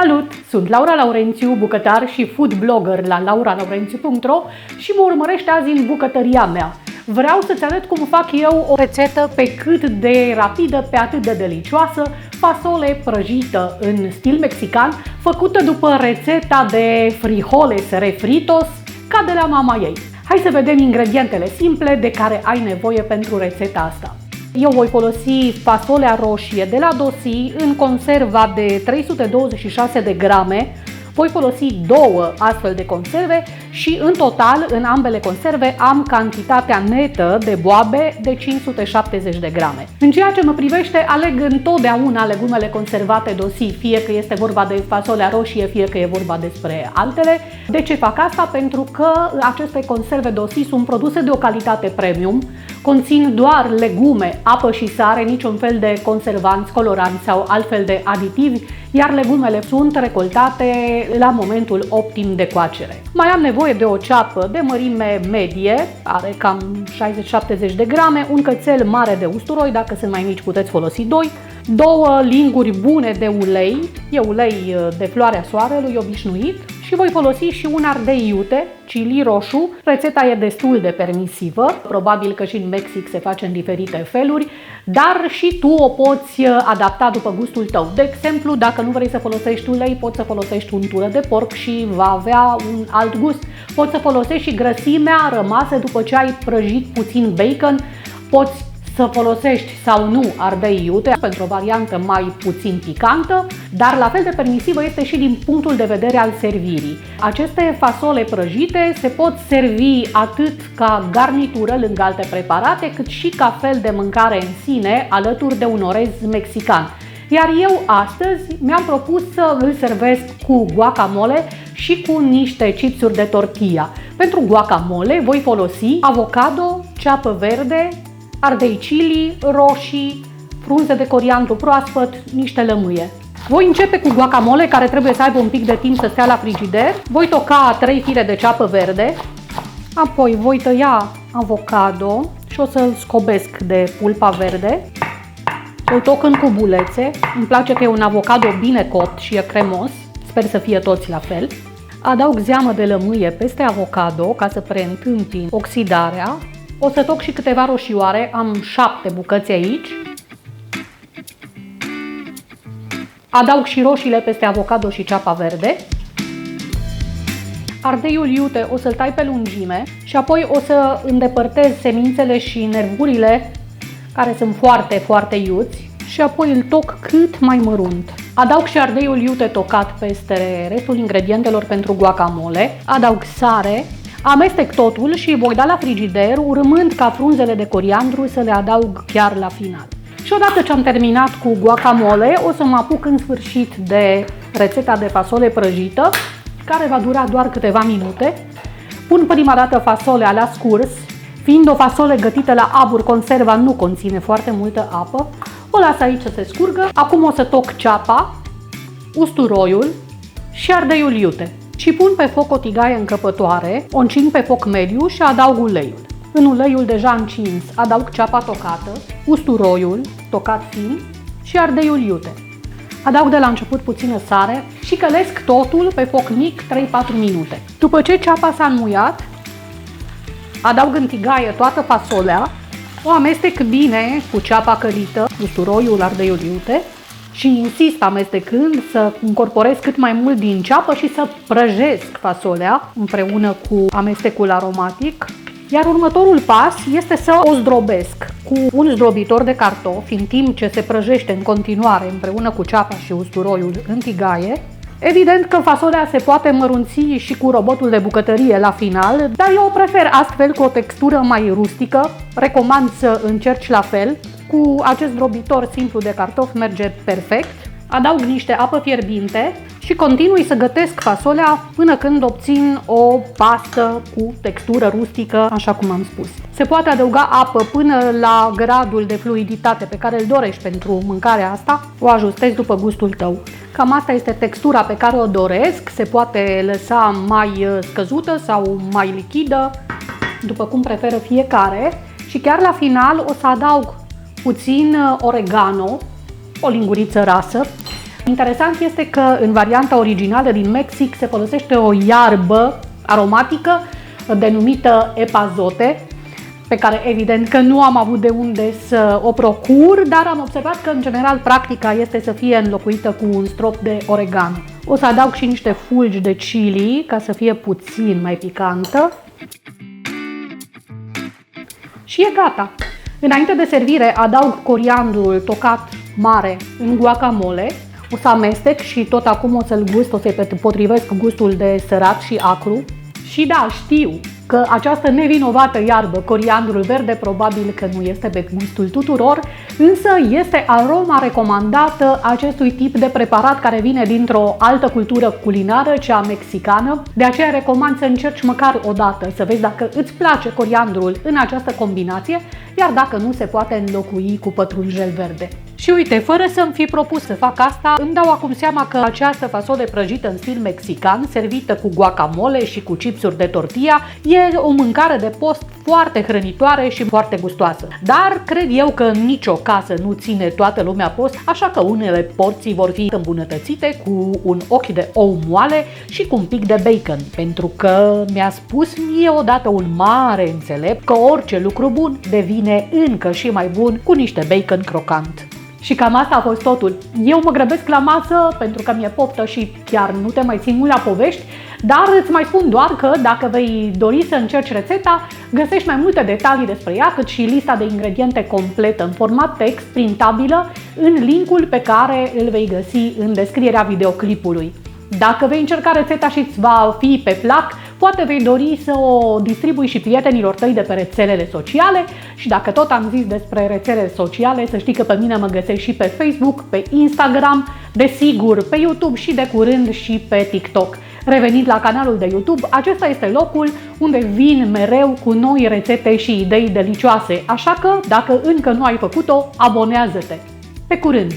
Salut! Sunt Laura Laurențiu, bucătar și food blogger la lauralaurențiu.ro și mă urmărești azi în bucătăria mea. Vreau să-ți arăt cum fac eu o rețetă pe cât de rapidă, pe atât de delicioasă, fasole prăjită în stil mexican, făcută după rețeta de frijoles refritos, ca de la mama ei. Hai să vedem ingredientele simple de care ai nevoie pentru rețeta asta. Eu voi folosi fasolea roșie de la Dosi în conserva de 326 de grame. Voi folosi două astfel de conserve și în total în ambele conserve am cantitatea netă de boabe de 570 de grame. În ceea ce mă privește, aleg întotdeauna legumele conservate Dosi, fie că este vorba de fasolea roșie, fie că e vorba despre altele. De ce fac asta? Pentru că aceste conserve Dosi sunt produse de o calitate premium, conțin doar legume, apă și sare, niciun fel de conservanți, coloranți sau altfel de aditivi, iar legumele sunt recoltate la momentul optim de coacere. Mai am nevoie de o ceapă de mărime medie, are cam 60-70 de grame, un cățel mare de usturoi, dacă sunt mai mici puteți folosi 2, două linguri bune de ulei, e ulei de floarea soarelui obișnuit, și voi folosi și un ardei iute, chili roșu. Rețeta e destul de permisivă, probabil că și în Mexic se face în diferite feluri, dar și tu o poți adapta după gustul tău. De exemplu, dacă nu vrei să folosești ulei, poți să folosești untură de porc și va avea un alt gust. Poți să folosești și grăsimea rămasă după ce ai prăjit puțin bacon. Poți să folosești sau nu ardei iute pentru o variantă mai puțin picantă, dar la fel de permisivă este și din punctul de vedere al servirii. Aceste fasole prăjite se pot servi atât ca garnitură lângă alte preparate, cât și ca fel de mâncare în sine, alături de un orez mexican. Iar eu astăzi mi-am propus să îl servesc cu guacamole și cu niște chipsuri de tortilla. Pentru guacamole voi folosi avocado, ceapă verde, ardei chili, roșii, frunze de coriandru proaspăt, niște lămâie. Voi începe cu guacamole, care trebuie să aibă un pic de timp să stea la frigider. Voi toca 3 fire de ceapă verde, apoi voi tăia avocado și o să-l scobesc de pulpa verde. Îl toc în cubulețe, îmi place că e un avocado bine copt și e cremos, sper să fie toți la fel. Adaug zeamă de lămâie peste avocado ca să preîntâmpin oxidarea. O să toc și câteva roșioare, am 7 bucăți aici. Adaug și roșiile peste avocado și ceapa verde. Ardeiul iute o să-l tai pe lungime și apoi o să îndepărtez semințele și nervurile care sunt foarte, foarte iuți și apoi îl toc cât mai mărunt. Adaug și ardeiul iute tocat peste restul ingredientelor pentru guacamole. Adaug sare. Amestec totul și voi da la frigider, urmând ca frunzele de coriandru să le adaug chiar la final. Și odată ce am terminat cu guacamole, o să mă apuc în sfârșit de rețeta de fasole prăjită, care va dura doar câteva minute. Pun prima dată fasolea la scurs, fiind o fasole gătită la abur, conserva nu conține foarte multă apă. O las aici să se scurgă. Acum o să toc ceapa, usturoiul și ardeiul iute. Și pun pe foc o tigaie încăpătoare, o încing pe foc mediu și adaug uleiul. În uleiul deja încins adaug ceapa tocată, usturoiul tocat fin și ardeiul iute. Adaug de la început puțină sare și călesc totul pe foc mic 3-4 minute. După ce ceapa s-a înmuiat, adaug în tigaie toată fasolea, o amestec bine cu ceapa călită, usturoiul, ardeiul iute, și insist amestecând să incorporez cât mai mult din ceapă și să prăjesc fasolea împreună cu amestecul aromatic. Iar următorul pas este să o zdrobesc cu un zdrobitor de cartofi în timp ce se prăjește în continuare împreună cu ceapa și usturoiul în tigaie. Evident că fasolea se poate mărunți și cu robotul de bucătărie la final, dar eu o prefer astfel, cu o textură mai rustică. Recomand să încerci la fel. Cu acest zdrobitor simplu de cartofi merge perfect. Adaug niște apă fierbinte și continui să gătesc fasolea până când obțin o pastă cu textură rustică, așa cum am spus. Se poate adăuga apă până la gradul de fluiditate pe care îl dorești pentru mâncarea asta. O ajustezi după gustul tău. Cam asta este textura pe care o doresc. Se poate lăsa mai scăzută sau mai lichidă, după cum preferă fiecare. Și chiar la final o să adaug puțin oregano, o linguriță rasă, Interesant este că în varianta originală din Mexic se folosește o iarbă aromatică denumită epazote, pe care evident că nu am avut de unde să o procur, dar am observat că în general practica este să fie înlocuită cu un strop de oregano. O să adaug și niște fulgi de chili ca să fie puțin mai picantă. Și e gata! Înainte de servire adaug coriandrul tocat mare în guacamole, o să amestec și tot acum o să-l gust, o să-i potrivesc gustul de sărat și acru. Și da, știu că această nevinovată iarbă, coriandrul verde, probabil că nu este pe gustul tuturor, însă este aroma recomandată acestui tip de preparat care vine dintr-o altă cultură culinară, cea mexicană. De aceea recomand să încerci măcar o dată, să vezi dacă îți place coriandrul în această combinație, iar dacă nu, se poate înlocui cu pătrunjel verde. Și uite, fără să-mi fi propus să fac asta, îmi dau acum seama că această fasole prăjită în stil mexican, servită cu guacamole și cu chipsuri de tortilla, e o mâncare de post foarte hrănitoare și foarte gustoasă. Dar cred eu că în nicio casă nu ține toată lumea post, așa că unele porții vor fi îmbunătățite cu un ochi de ou moale și cu un pic de bacon, pentru că mi-a spus mie odată un mare înțelept că orice lucru bun devine încă și mai bun cu niște bacon crocant. Și cam asta a fost totul. Eu mă grăbesc la masă pentru că mi-e poftă și chiar nu te mai țin mult la povești, dar îți mai spun doar că dacă vei dori să încerci rețeta, găsești mai multe detalii despre ea, cât și lista de ingrediente completă în format text, printabilă, în linkul pe care îl vei găsi în descrierea videoclipului. Dacă vei încerca rețeta și îți va fi pe plac, poate vei dori să o distribui și prietenilor tăi de pe rețelele sociale și dacă tot am zis despre rețelele sociale, să știi că pe mine mă găsești și pe Facebook, pe Instagram, desigur pe YouTube și de curând și pe TikTok. Revenind la canalul de YouTube, acesta este locul unde vin mereu cu noi rețete și idei delicioase, așa că dacă încă nu ai făcut-o, abonează-te! Pe curând!